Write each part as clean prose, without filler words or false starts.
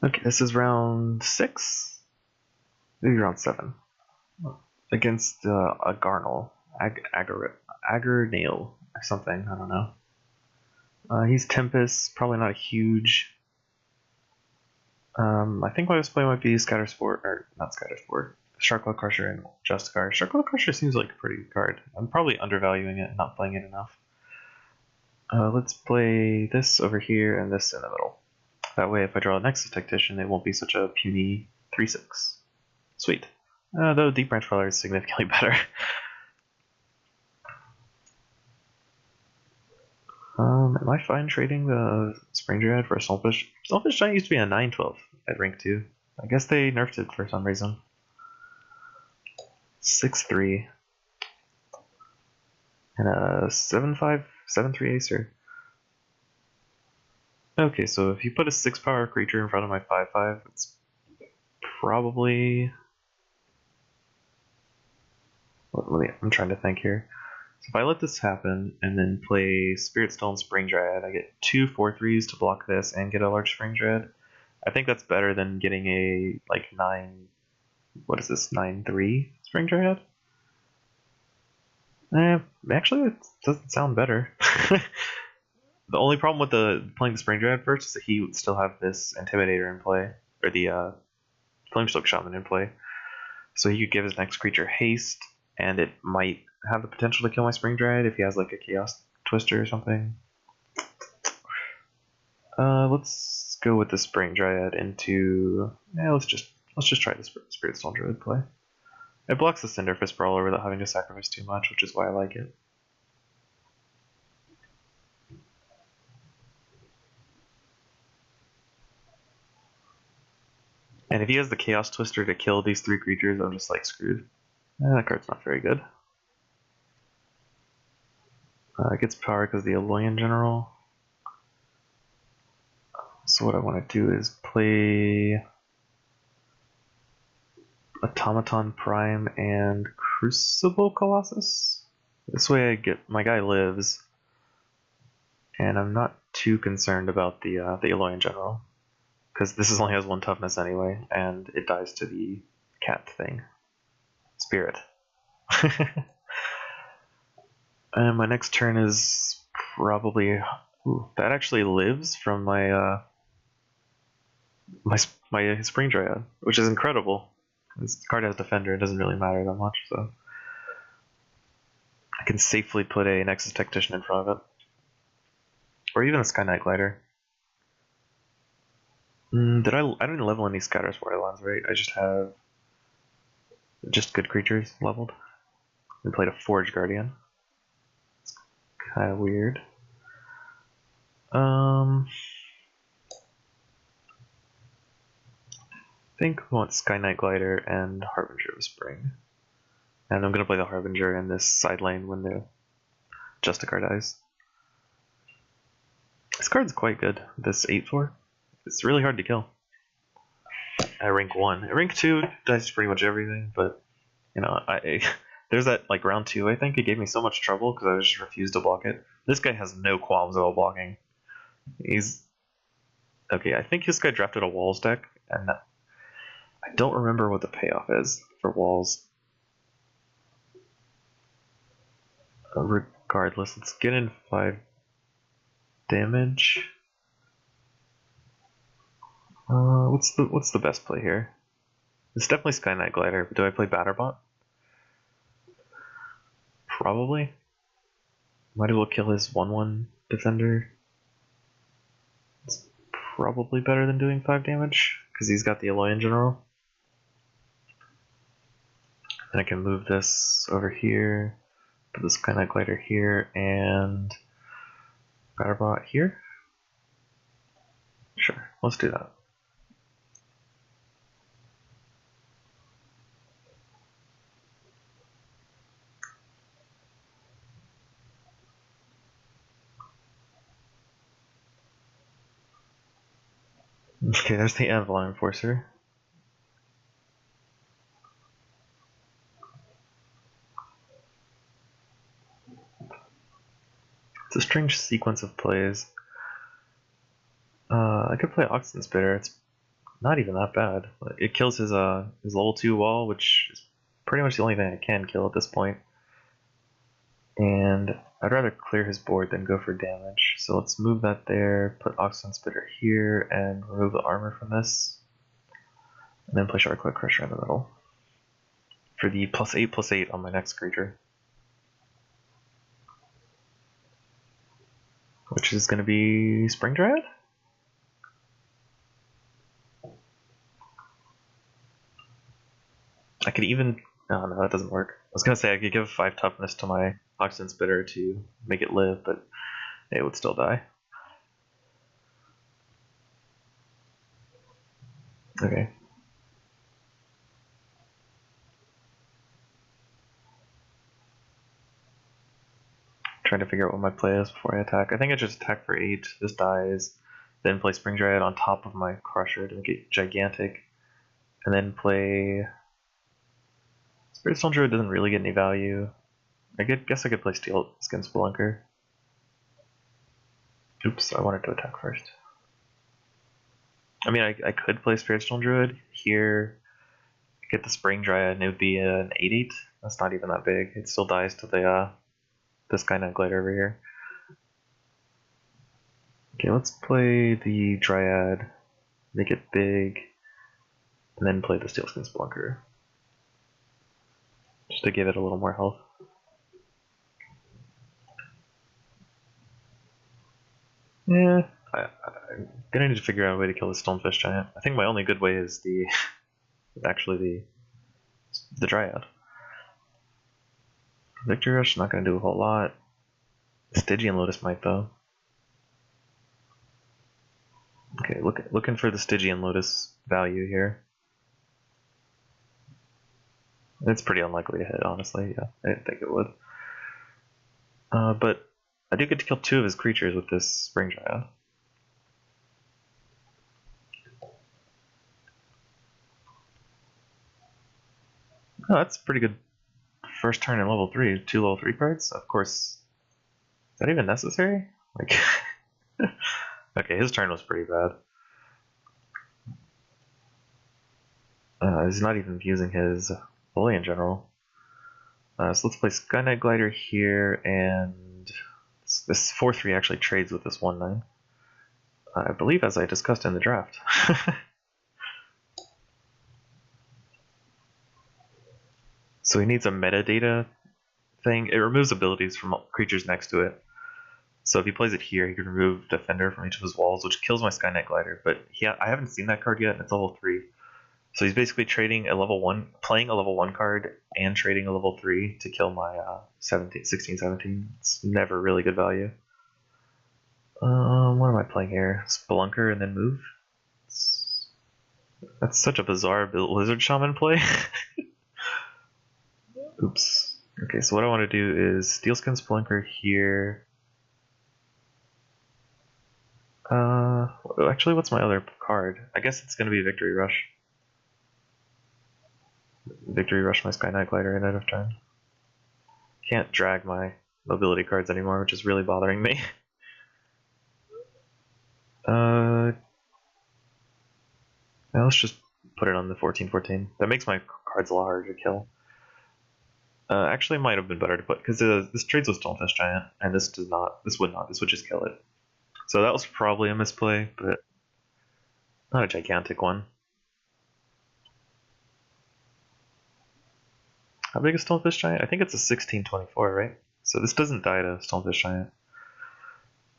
Okay, this is round 6? Maybe round 7. Against a Garnal. Aggernail or something, I don't know. He's Tempest, probably not a huge. I think what I was playing might be Scattersport, or not Scattersport, Sharkclaw Crusher and Justicar. Sharkclaw Crusher seems like a pretty good card. I'm probably undervaluing it and not playing it enough. Let's play this over here and this in the middle. That way, if I draw a Nexus Tactician, it won't be such a puny 3/6. Sweet. Though Deep Branch Crawler is significantly better. Am I fine trading the Spring Dryad for a Solforge? Solforge Giant used to be a 9/12 at rank 2. I guess they nerfed it for some reason. 6/3. And a 7/5, 7/3 Acer. Okay, so if you put a 6 power creature in front of my 5/5, it's probably. I'm trying to think here. So if I let this happen and then play Spirit Stone Spring Dryad, I get 2 4/3s to block this and get a large Spring Dryad. I think that's better than getting a like 9. What is this? 9/3 Spring Dryad? Actually, it doesn't sound better. The only problem with playing the Spring Dryad first is that he would still have this Intimidator in play, or the Flamestroke Shaman in play. So he could give his next creature haste, and it might have the potential to kill my Spring Dryad if he has like a Chaos Twister or something. Let's go with the Spring Dryad into. Yeah, let's just try the Spirit Stone Druid play. It blocks the Cinderfist Brawler without having to sacrifice too much, which is why I like it. And if he has the Chaos Twister to kill these 3 creatures, I'm just like screwed. That card's not very good. It gets power because of the Aloyan General. So what I want to do is play Automaton Prime and Crucible Colossus. This way I get my guy lives, and I'm not too concerned about the Aloyan General, because this only has 1 toughness anyway, and it dies to the cat thing. Spirit. And my next turn is probably. Ooh, that actually lives from my my Spring Dryad, which is incredible. This card has Defender, it doesn't really matter that much, so I can safely put a Nexus Tactician in front of it. Or even a Sky Knight Glider. I didn't level any Scatter Spoilons, right? I just have just good creatures leveled. We played a Forge Guardian. It's kind of weird. I think we want Sky Knight Glider and Harbinger of Spring. And I'm going to play the Harbinger in this side lane when the Justicar dies. This card's quite good, this 8/4. It's really hard to kill. At rank 1. At rank 2, it dies to pretty much everything, but, you know, there's that, like, round 2, I think, it gave me so much trouble because I just refused to block it. This guy has no qualms about blocking. He's... Okay, I think this guy drafted a Walls deck, and I don't remember what the payoff is for Walls. Regardless, let's get in 5 damage. What's the best play here? It's definitely Sky Knight Glider, but do I play Batterbot? Probably. Might as well kill his 1/1 defender. It's probably better than doing 5 damage, because he's got the Aloyan General. Then I can move this over here, put this Sky Knight Glider here, and Batterbot here? Sure, let's do that. Okay, there's the Anvil Enforcer. It's a strange sequence of plays. I could play Oxen Spitter. It's not even that bad. It kills his level 2 wall, which is pretty much the only thing I can kill at this point. And I'd rather clear his board than go for damage. So let's move that there, put Oxygen Spitter here, and remove the armor from this. And then play Shark Click Crusher in the middle for the +8/+8 on my next creature. Which is going to be Spring Dryad? I could even... Oh no, that doesn't work. I was going to say I could give 5 toughness to my Oxygen Spitter to make it live, but it would still die. Okay. Trying to figure out what my play is before I attack. I think I just attack for 8, this dies, then play Spring Dryad on top of my Crusher to make it gigantic, and then play... Spirit Stone Druid doesn't really get any value. Guess I could play Steel Skin Spelunker. Oops, I wanted to attack first. I mean, I could play Spirit Stone Druid here, get the Spring Dryad, and it would be an 8/8. That's not even that big. It still dies to the this Skynet Glider over here. Okay, let's play the Dryad, make it big, and then play the Steelskin Spelunker. Just to give it a little more health. Yeah, I'm gonna need to figure out a way to kill the Stonefish Giant. I think my only good way is actually the Dryad. Victory Rush, not gonna do a whole lot. Stygian Lotus might though. Okay, looking for the Stygian Lotus value here. It's pretty unlikely to hit, honestly. Yeah, I didn't think it would. But I do get to kill 2 of his creatures with this Spring Dryad. Oh, that's pretty good. First turn in level 3, 2 level 3 cards. Of course, is that even necessary? Like, okay, his turn was pretty bad. He's not even using his Bully in general. So let's play Skynet Glider here, and this 4/3 actually trades with this 1/9. I believe, as I discussed in the draft. So he needs a metadata thing. It removes abilities from creatures next to it. So if he plays it here, he can remove Defender from each of his walls, which kills my Skynet Glider. But I haven't seen that card yet, and it's level 3. So he's basically trading a level 1, playing a level 1 card, and trading a level 3 to kill my 16, 17. It's never really good value. What am I playing here? Spelunker and then move? That's such a bizarre Lizard Shaman play. Oops. Okay, so what I want to do is Steelskin Spelunker here. Actually, what's my other card? I guess it's going to be Victory Rush. Victory Rush my Skynet Glider in out of turn. Can't drag my mobility cards anymore, which is really bothering me. Now let's just put it on the 14/14. That makes my cards a lot harder to kill. Actually, it might have been better to put, because this trades with Stonefish Giant, and this does not. This would not. This would just kill it. So that was probably a misplay, but not a gigantic one. How big is Stonefish Giant? I think it's a 16/24, right? So this doesn't die to Stonefish Giant.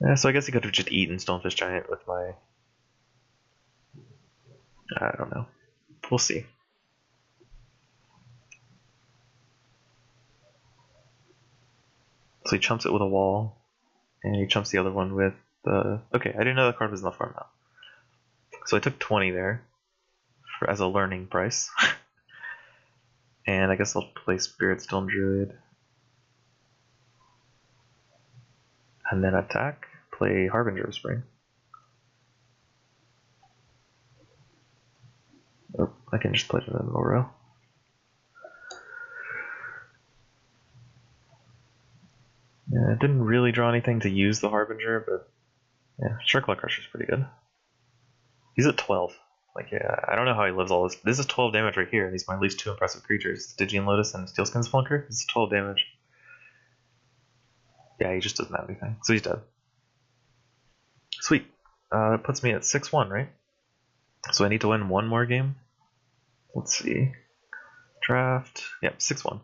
Yeah, so I guess he could have just eaten Stonefish Giant with my... I don't know. We'll see. So he chumps it with a wall, and he chumps the other one with the... Okay, I didn't know that card was in the farm now. So I took 20 there as a learning price. And I guess I'll play Spirit Stone Druid. And then attack, play Harbinger of Spring. Oh, I can just play it in the middle row. Yeah, I didn't really draw anything to use the Harbinger, but yeah, Shark Claw Crusher is pretty good. He's at 12. Like, yeah, I don't know how he lives all this. This is 12 damage right here, and he's my least 2 impressive creatures. Stygian Lotus and Steelskin Splunker. This is 12 damage. Yeah, he just doesn't have anything, so he's dead. Sweet. That puts me at 6-1, right? So I need to win one more game. Let's see. Draft. Yep, 6-1.